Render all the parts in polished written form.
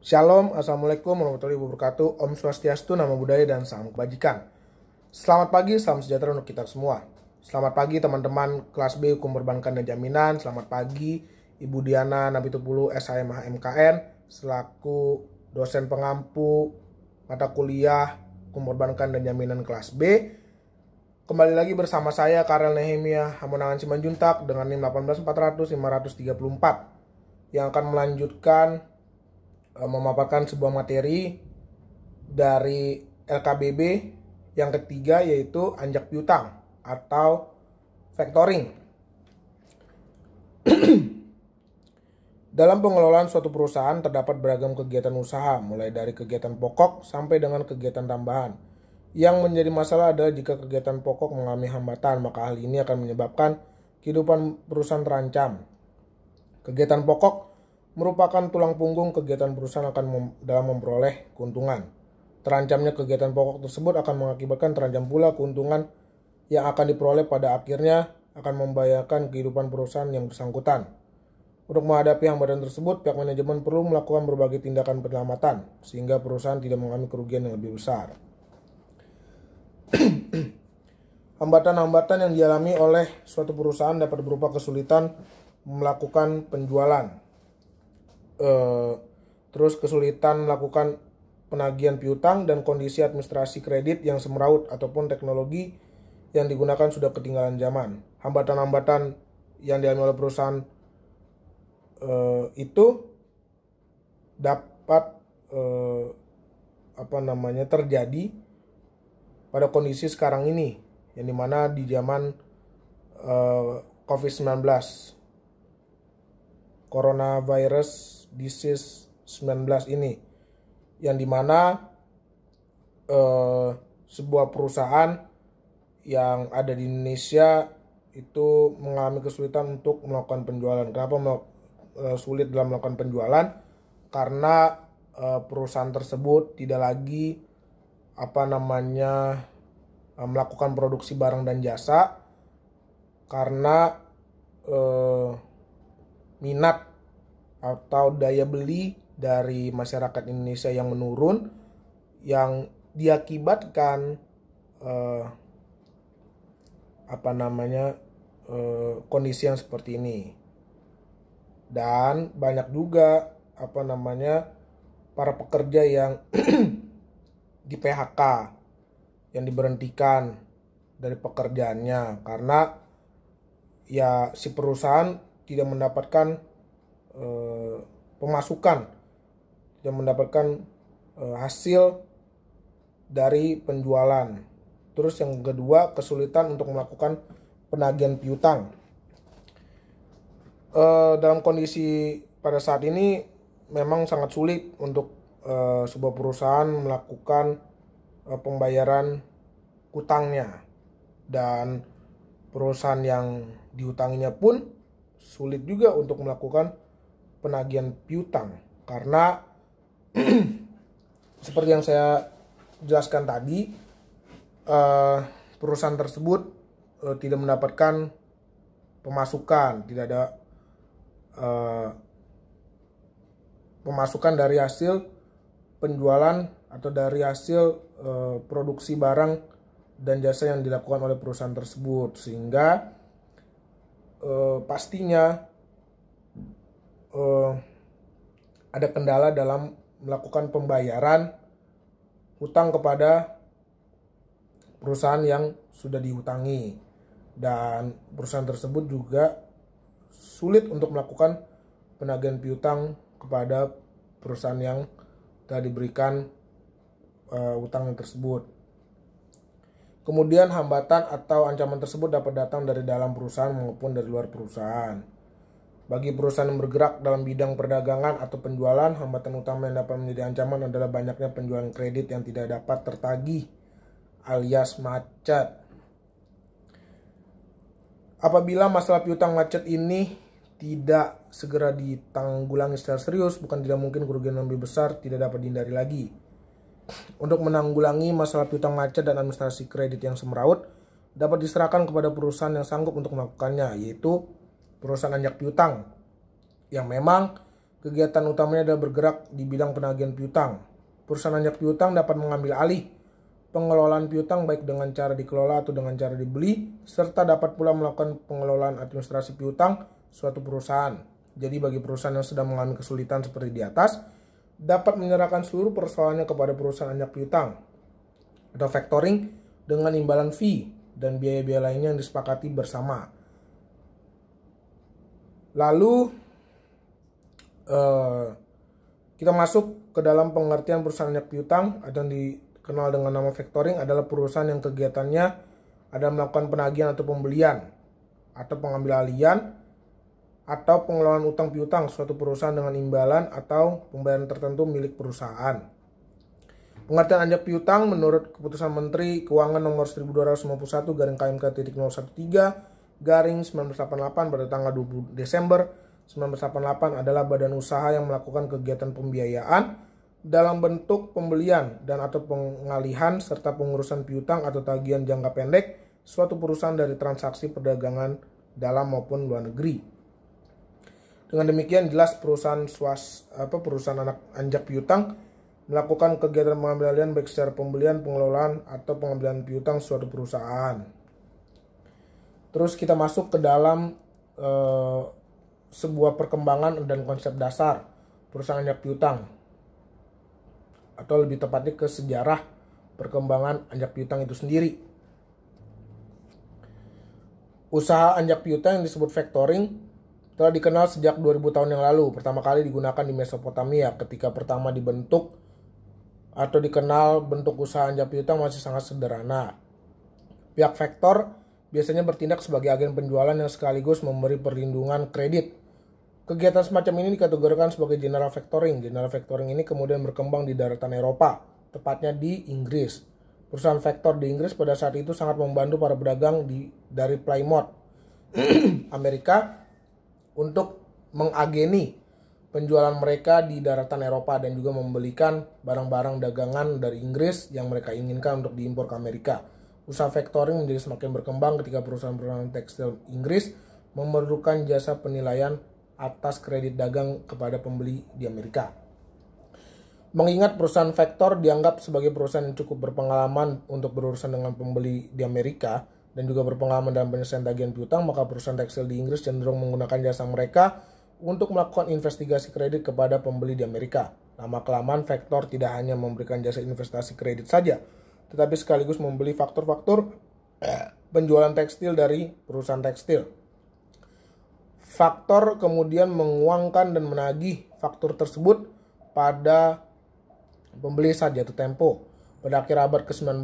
Shalom, Assalamualaikum warahmatullahi wabarakatuh. Om Swastiastu, Namo Buddhaya, dan Salam Kebajikan. Selamat pagi, salam sejahtera untuk kita semua. Selamat pagi teman-teman kelas B Hukum Perbankan dan Jaminan. Selamat pagi Ibu Diana Nabitupulu SHM HMKN selaku dosen pengampu mata kuliah Hukum Perbankan dan Jaminan kelas B. Kembali lagi bersama saya Karel Nehemia Hamonangan Simanjuntak dengan NIM 18400-534 yang akan melanjutkan memaparkan sebuah materi dari LKBB yang ketiga, yaitu anjak piutang atau factoring. Dalam pengelolaan suatu perusahaan terdapat beragam kegiatan usaha, mulai dari kegiatan pokok sampai dengan kegiatan tambahan. Yang menjadi masalah adalah jika kegiatan pokok mengalami hambatan, maka hal ini akan menyebabkan kehidupan perusahaan terancam. Kegiatan pokok merupakan tulang punggung kegiatan perusahaan dalam memperoleh keuntungan. Terancamnya kegiatan pokok tersebut akan mengakibatkan terancam pula keuntungan yang akan diperoleh, pada akhirnya akan membahayakan kehidupan perusahaan yang bersangkutan. Untuk menghadapi hambatan tersebut, pihak manajemen perlu melakukan berbagai tindakan penyelamatan sehingga perusahaan tidak mengalami kerugian yang lebih besar. Hambatan-hambatan yang dialami oleh suatu perusahaan dapat berupa kesulitan melakukan penjualan, terus kesulitan melakukan penagihan piutang, dan kondisi administrasi kredit yang semeraut ataupun teknologi yang digunakan sudah ketinggalan zaman. Hambatan-hambatan yang dialami oleh perusahaan itu dapat terjadi pada kondisi sekarang ini, yang dimana di zaman COVID-19, coronavirus disease 19 ini, yang dimana sebuah perusahaan yang ada di Indonesia itu mengalami kesulitan untuk melakukan penjualan. Kenapa sulit dalam melakukan penjualan? Karena perusahaan tersebut tidak lagi melakukan produksi barang dan jasa, karena minat atau daya beli dari masyarakat Indonesia yang menurun, yang diakibatkan kondisi yang seperti ini. Dan banyak juga para pekerja yang di PHK, yang diberhentikan dari pekerjaannya karena ya si perusahaan tidak mendapatkan pemasukan, tidak mendapatkan hasil dari penjualan. Terus yang kedua, kesulitan untuk melakukan penagihan piutang. Dalam kondisi pada saat ini memang sangat sulit untuk sebuah perusahaan melakukan pembayaran utangnya, dan perusahaan yang diutanginya pun sulit juga untuk melakukan penagihan piutang karena seperti yang saya jelaskan tadi, perusahaan tersebut tidak mendapatkan pemasukan, tidak ada pemasukan dari hasil penjualan atau dari hasil produksi barang dan jasa yang dilakukan oleh perusahaan tersebut, sehingga pastinya ada kendala dalam melakukan pembayaran hutang kepada perusahaan yang sudah dihutangi, dan perusahaan tersebut juga sulit untuk melakukan penagihan piutang kepada perusahaan yang telah diberikan hutang tersebut. Kemudian hambatan atau ancaman tersebut dapat datang dari dalam perusahaan maupun dari luar perusahaan. Bagi perusahaan yang bergerak dalam bidang perdagangan atau penjualan, hambatan utama yang dapat menjadi ancaman adalah banyaknya penjualan kredit yang tidak dapat tertagih alias macet. Apabila masalah piutang macet ini tidak segera ditanggulangi secara serius, bukan tidak mungkin kerugian yang lebih besar tidak dapat dihindari lagi. Untuk menanggulangi masalah piutang macet dan administrasi kredit yang semeraut dapat diserahkan kepada perusahaan yang sanggup untuk melakukannya, yaitu perusahaan anjak piutang, yang memang Kegiatan utamanya adalah bergerak di bidang penagihan piutang. Perusahaan anjak piutang dapat mengambil alih pengelolaan piutang baik dengan cara dikelola atau dengan cara dibeli, serta dapat pula melakukan pengelolaan administrasi piutang suatu perusahaan. Jadi bagi perusahaan yang sedang mengalami kesulitan seperti di atas, dapat menyerahkan seluruh persoalannya kepada perusahaan anjak piutang atau factoring dengan imbalan fee dan biaya-biaya lainnya yang disepakati bersama. Lalu kita masuk ke dalam pengertian perusahaan anjak piutang atau yang dikenal dengan nama factoring adalah perusahaan yang kegiatannya adalah melakukan penagihan atau pembelian atau pengambil alihan atau pengelolaan utang piutang suatu perusahaan dengan imbalan atau pembayaran tertentu milik perusahaan. Pengertian anjak piutang menurut Keputusan Menteri Keuangan nomor 1251/KMK.03/1988 pada tanggal 20 Desember 1988 adalah badan usaha yang melakukan kegiatan pembiayaan dalam bentuk pembelian dan atau pengalihan serta pengurusan piutang atau tagihan jangka pendek suatu perusahaan dari transaksi perdagangan dalam maupun luar negeri. Dengan demikian jelas perusahaan anak anjak piutang melakukan kegiatan pengambil alihan baik secara pembelian, pengelolaan atau pengambilan piutang suatu perusahaan. Terus kita masuk ke dalam sebuah perkembangan dan konsep dasar perusahaan anjak piutang, atau lebih tepatnya ke sejarah perkembangan anjak piutang itu sendiri. Usaha anjak piutang yang disebut factoring telah dikenal sejak 2000 tahun yang lalu. Pertama kali digunakan di Mesopotamia ketika pertama dibentuk atau dikenal bentuk usaha anjak piutang masih sangat sederhana. Pihak faktor biasanya bertindak sebagai agen penjualan yang sekaligus memberi perlindungan kredit. Kegiatan semacam ini dikategorikan sebagai general factoring. General factoring ini kemudian berkembang di daratan Eropa, tepatnya di Inggris. Perusahaan faktor di Inggris pada saat itu sangat membantu para pedagang dari Plymouth, Amerika, untuk mengageni penjualan mereka di daratan Eropa dan juga membelikan barang-barang dagangan dari Inggris yang mereka inginkan untuk diimpor ke Amerika. Usaha factoring menjadi semakin berkembang ketika perusahaan-perusahaan tekstil Inggris memerlukan jasa penilaian atas kredit dagang kepada pembeli di Amerika. Mengingat perusahaan faktor dianggap sebagai perusahaan yang cukup berpengalaman untuk berurusan dengan pembeli di Amerika dan juga berpengalaman dalam penyelesaian tagihan piutang, maka perusahaan tekstil di Inggris cenderung menggunakan jasa mereka untuk melakukan investigasi kredit kepada pembeli di Amerika. Lama-kelamaan faktor tidak hanya memberikan jasa investasi kredit saja, tetapi sekaligus membeli faktur-faktur penjualan tekstil dari perusahaan tekstil. Faktor kemudian menguangkan dan menagih faktur tersebut pada pembeli saat jatuh tempo. Pada akhir abad ke-19,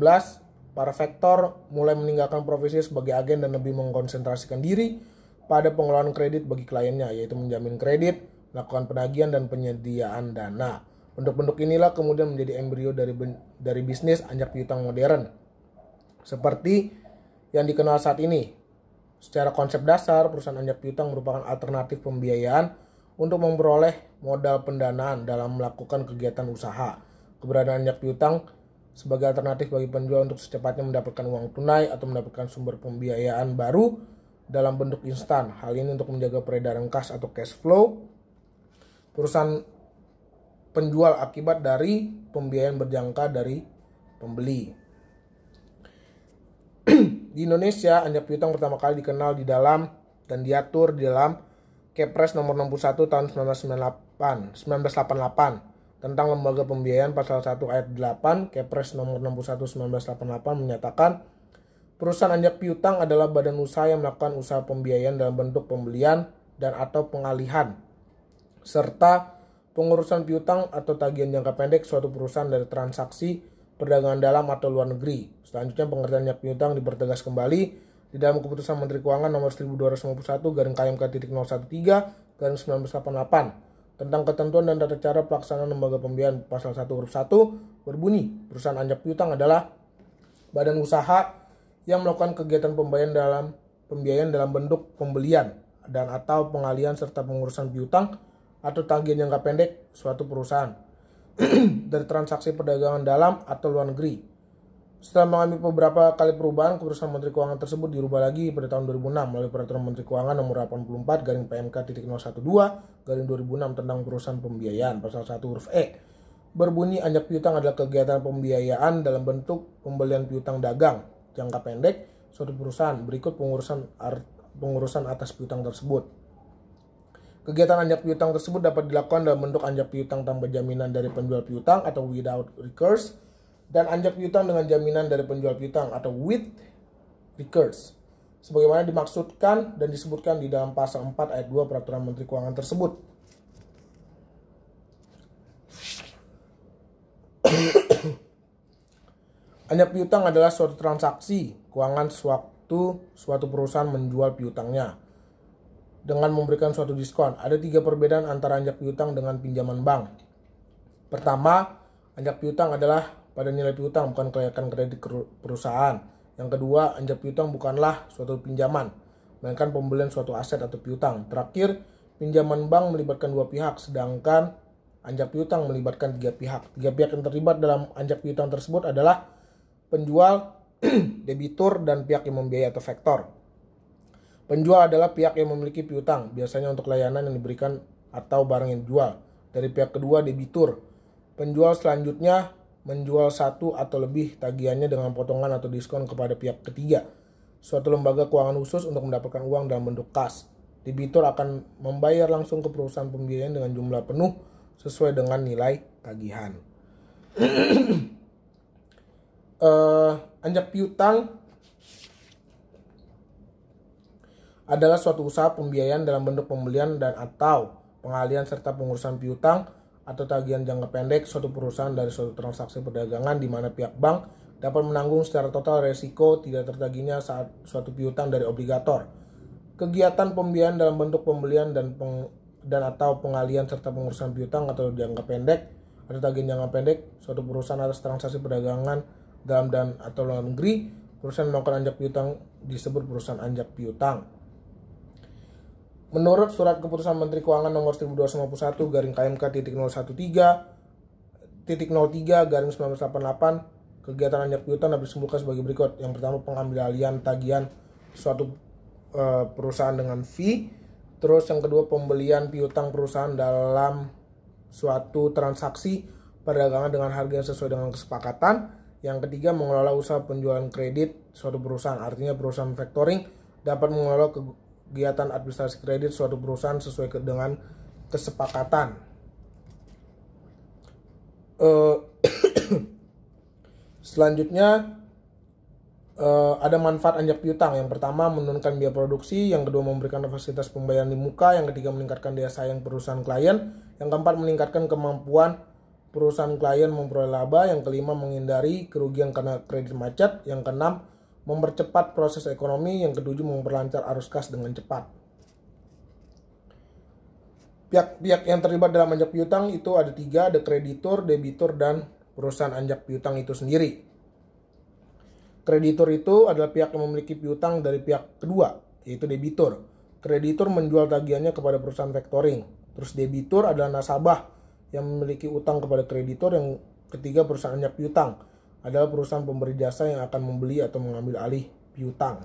para faktor mulai meninggalkan profesi sebagai agen dan lebih mengkonsentrasikan diri pada pengelolaan kredit bagi kliennya, yaitu menjamin kredit, melakukan penagihan, dan penyediaan dana. Bentuk-bentuk inilah kemudian menjadi embrio dari bisnis anjak piutang modern, seperti yang dikenal saat ini. Secara konsep dasar, perusahaan anjak piutang merupakan alternatif pembiayaan untuk memperoleh modal pendanaan dalam melakukan kegiatan usaha. Keberadaan anjak piutang sebagai alternatif bagi penjual untuk secepatnya mendapatkan uang tunai atau mendapatkan sumber pembiayaan baru dalam bentuk instan. Hal ini untuk menjaga peredaran kas atau cash flow perusahaan penjual akibat dari pembiayaan berjangka dari pembeli. Di Indonesia, anjak piutang pertama kali dikenal di dalam dan diatur di dalam Kepres nomor 61 tahun 1988 tentang lembaga pembiayaan pasal 1 ayat 8. Kepres nomor 61 1988 menyatakan perusahaan anjak piutang adalah badan usaha yang melakukan usaha pembiayaan dalam bentuk pembelian dan atau pengalihan serta pengurusan piutang atau tagihan jangka pendek suatu perusahaan dari transaksi perdagangan dalam atau luar negeri. Selanjutnya pengertian anjak piutang dipertegas kembali di dalam Keputusan Menteri Keuangan nomor 1251/KMK.03/1988 tentang ketentuan dan tata cara pelaksanaan lembaga pembiayaan. Pasal 1 huruf 1 berbunyi, perusahaan anjak piutang adalah badan usaha yang melakukan kegiatan pembiayaan dalam bentuk pembelian dan atau pengalihan serta pengurusan piutang atau tagihan jangka pendek suatu perusahaan dari transaksi perdagangan dalam atau luar negeri Setelah mengalami beberapa kali perubahan, keputusan Menteri Keuangan tersebut dirubah lagi pada tahun 2006 melalui Peraturan Menteri Keuangan nomor 84 garing PMK.012 garing 2006 tentang perusahaan pembiayaan. Pasal 1 huruf E berbunyi anjak piutang adalah kegiatan pembiayaan dalam bentuk pembelian piutang dagang jangka pendek suatu perusahaan. Berikut pengurusan atas piutang tersebut. Kegiatan anjak piutang tersebut dapat dilakukan dalam bentuk anjak piutang tanpa jaminan dari penjual piutang atau without recourse, dan anjak piutang dengan jaminan dari penjual piutang atau with recourse, sebagaimana dimaksudkan dan disebutkan di dalam pasal 4 ayat 2 Peraturan Menteri Keuangan tersebut. Anjak piutang adalah suatu transaksi keuangan suatu perusahaan menjual piutangnya dengan memberikan suatu diskon. Ada 3 perbedaan antara anjak piutang dengan pinjaman bank. Pertama, anjak piutang adalah pada nilai piutang, bukan kelayakan kredit perusahaan. Yang kedua, anjak piutang bukanlah suatu pinjaman, melainkan pembelian suatu aset atau piutang. Terakhir, pinjaman bank melibatkan 2 pihak, sedangkan anjak piutang melibatkan 3 pihak. 3 pihak yang terlibat dalam anjak piutang tersebut adalah penjual, debitur, dan pihak yang membiayai atau faktor. Penjual adalah pihak yang memiliki piutang, biasanya untuk layanan yang diberikan atau barang yang dijual. Dari pihak kedua, debitur. Penjual selanjutnya menjual satu atau lebih tagihannya dengan potongan atau diskon kepada pihak ketiga, suatu lembaga keuangan khusus untuk mendapatkan uang dalam bentuk kas. Debitur akan membayar langsung ke perusahaan pembiayaan dengan jumlah penuh sesuai dengan nilai tagihan. Anjak piutang adalah suatu usaha pembiayaan dalam bentuk pembelian dan atau pengalihan serta pengurusan piutang atau tagihan jangka pendek suatu perusahaan dari suatu transaksi perdagangan di mana pihak bank dapat menanggung secara total resiko tidak tertagihnya saat suatu piutang dari obligator. Kegiatan pembiayaan dalam bentuk pembelian dan atau pengalihan serta pengurusan piutang atau jangka pendek atau tagihan jangka pendek suatu perusahaan atas transaksi perdagangan dalam dan atau luar negeri. Perusahaan melakukan anjak piutang disebut perusahaan anjak piutang. Menurut Surat Keputusan Menteri Keuangan nomor 1251 garing KMK.013 garing 1988, kegiatan anjak piutang dapat disimpulkan sebagai berikut. Yang pertama, pengambilan tagihan suatu perusahaan dengan fee. Terus yang kedua, pembelian piutang perusahaan dalam suatu transaksi perdagangan dengan harga yang sesuai dengan kesepakatan. Yang ketiga, mengelola usaha penjualan kredit suatu perusahaan. Artinya perusahaan factoring dapat mengelola kegiatan administrasi kredit suatu perusahaan sesuai dengan kesepakatan. Selanjutnya ada manfaat anjak piutang. Yang pertama, menurunkan biaya produksi. Yang kedua, memberikan fasilitas pembayaran di muka. Yang ketiga, meningkatkan daya saing perusahaan klien. Yang keempat, meningkatkan kemampuan perusahaan klien memperoleh laba. Yang kelima, menghindari kerugian karena kredit macet. Yang keenam, mempercepat proses ekonomi. Yang ketujuh, memperlancar arus kas dengan cepat. Pihak-pihak yang terlibat dalam anjak piutang itu ada 3, ada kreditur, debitur, dan perusahaan anjak piutang itu sendiri. Kreditur itu adalah pihak yang memiliki piutang dari pihak kedua, yaitu debitur. Kreditur menjual tagihannya kepada perusahaan factoring. Terus debitur adalah nasabah yang memiliki utang kepada kreditur. Yang ketiga, perusahaan anjak piutang adalah perusahaan pemberi jasa yang akan membeli atau mengambil alih piutang.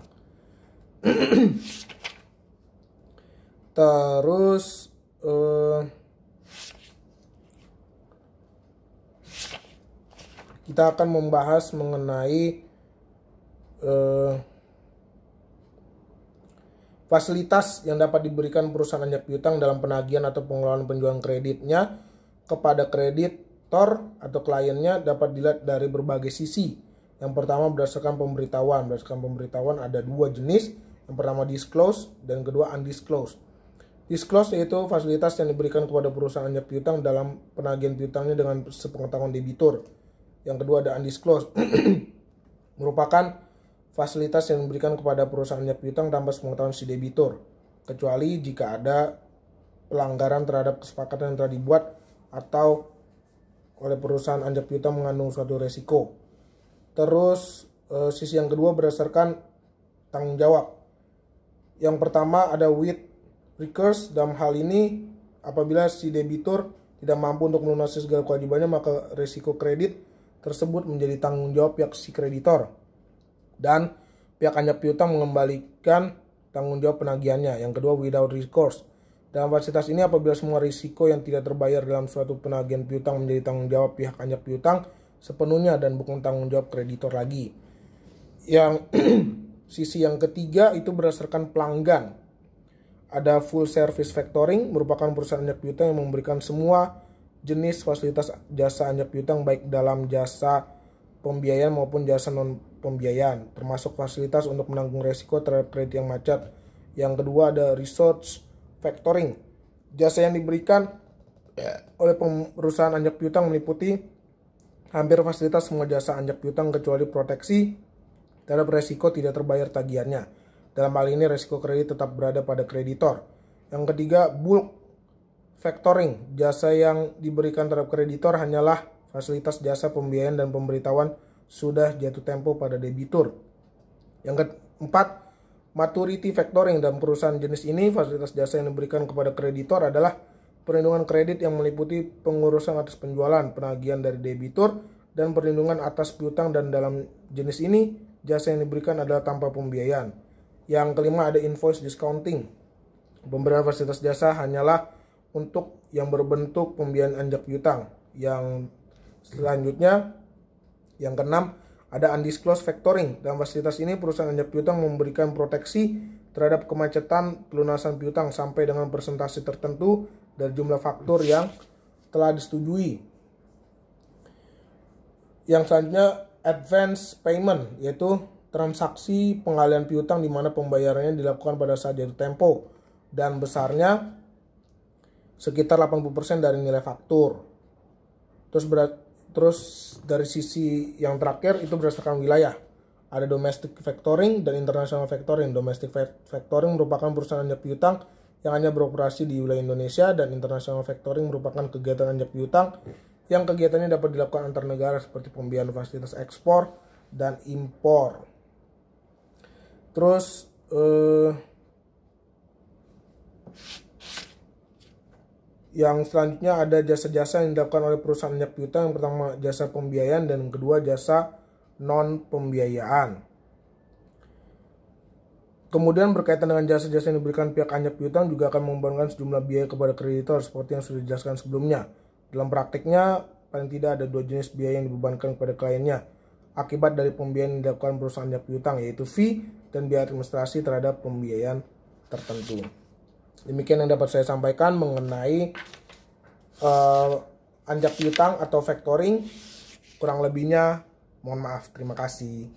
Terus kita akan membahas mengenai fasilitas yang dapat diberikan perusahaan anjak piutang dalam penagihan atau pengelolaan penjualan kreditnya kepada kreditor atau kliennya dapat dilihat dari berbagai sisi. Yang pertama, berdasarkan pemberitahuan. Berdasarkan pemberitahuan ada 2 jenis. Yang pertama, disclose, dan kedua, undisclosed. Disclose yaitu fasilitas yang diberikan kepada perusahaan anjak piutang dalam penagihan piutangnya dengan sepengetahuan debitur. Yang kedua, ada undisclosed. Merupakan fasilitas yang diberikan kepada perusahaan anjak piutang tanpa sepengetahuan si debitur, kecuali jika ada pelanggaran terhadap kesepakatan yang telah dibuat atau oleh perusahaan anjak piutang mengandung suatu resiko. Terus sisi yang kedua berdasarkan tanggung jawab. Yang pertama ada with recourse. Dalam hal ini apabila si debitur tidak mampu untuk melunasi segala kewajibannya, maka resiko kredit tersebut menjadi tanggung jawab pihak si kreditor. Dan pihak anjak piutang mengembalikan tanggung jawab penagihannya. Yang kedua, without recourse. Dalam fasilitas ini, apabila semua risiko yang tidak terbayar dalam suatu penagihan piutang menjadi tanggung jawab pihak anjak piutang sepenuhnya dan bukan tanggung jawab kreditor lagi. Yang sisi yang ketiga itu berdasarkan pelanggan. Ada full service factoring, merupakan perusahaan anjak piutang yang memberikan semua jenis fasilitas jasa anjak piutang baik dalam jasa pembiayaan maupun jasa non pembiayaan, termasuk fasilitas untuk menanggung resiko terhadap kredit yang macet. Yang kedua ada resource factoring. Jasa yang diberikan oleh perusahaan anjak piutang meliputi hampir fasilitas semua jasa anjak piutang kecuali proteksi terhadap resiko tidak terbayar tagihannya. Dalam hal ini resiko kredit tetap berada pada kreditor. Yang ketiga, bulk factoring. Jasa yang diberikan terhadap kreditor hanyalah fasilitas jasa pembiayaan dan pemberitahuan sudah jatuh tempo pada debitur. Yang keempat, maturity factoring. Dalam perusahaan jenis ini, fasilitas jasa yang diberikan kepada kreditor adalah perlindungan kredit yang meliputi pengurusan atas penjualan, penagihan dari debitur, dan perlindungan atas piutang. Dan dalam jenis ini, jasa yang diberikan adalah tanpa pembiayaan. Yang kelima ada invoice discounting. Pemberian fasilitas jasa hanyalah untuk yang berbentuk pembiayaan anjak piutang. Yang selanjutnya, yang keenam, ada undisclosed factoring. Dalam fasilitas ini, perusahaan anjak piutang memberikan proteksi terhadap kemacetan pelunasan piutang sampai dengan persentase tertentu dari jumlah faktur yang telah disetujui. Yang selanjutnya, advance payment, yaitu transaksi pengalihan piutang di mana pembayarannya dilakukan pada saat jatuh tempo dan besarnya sekitar 80% dari nilai faktur. Terus dari sisi yang terakhir itu berdasarkan wilayah. Ada domestic factoring dan international factoring. Domestic factoring merupakan perusahaan anjak piutang yang hanya beroperasi di wilayah Indonesia, dan international factoring merupakan kegiatan anjak piutang yang kegiatannya dapat dilakukan antar negara seperti pembiayaan fasilitas ekspor dan impor. Terus yang selanjutnya ada jasa-jasa yang dilakukan oleh perusahaan anjak piutang. Yang pertama jasa pembiayaan dan yang kedua jasa non pembiayaan. Kemudian berkaitan dengan jasa-jasa yang diberikan pihak anjak piutang juga akan membebankan sejumlah biaya kepada kreditor seperti yang sudah dijelaskan sebelumnya. Dalam praktiknya paling tidak ada dua jenis biaya yang dibebankan kepada kliennya akibat dari pembiayaan yang dilakukan perusahaan anjak piutang, yaitu fee dan biaya administrasi terhadap pembiayaan tertentu. Demikian yang dapat saya sampaikan mengenai anjak piutang atau factoring. Kurang lebihnya mohon maaf. Terima kasih.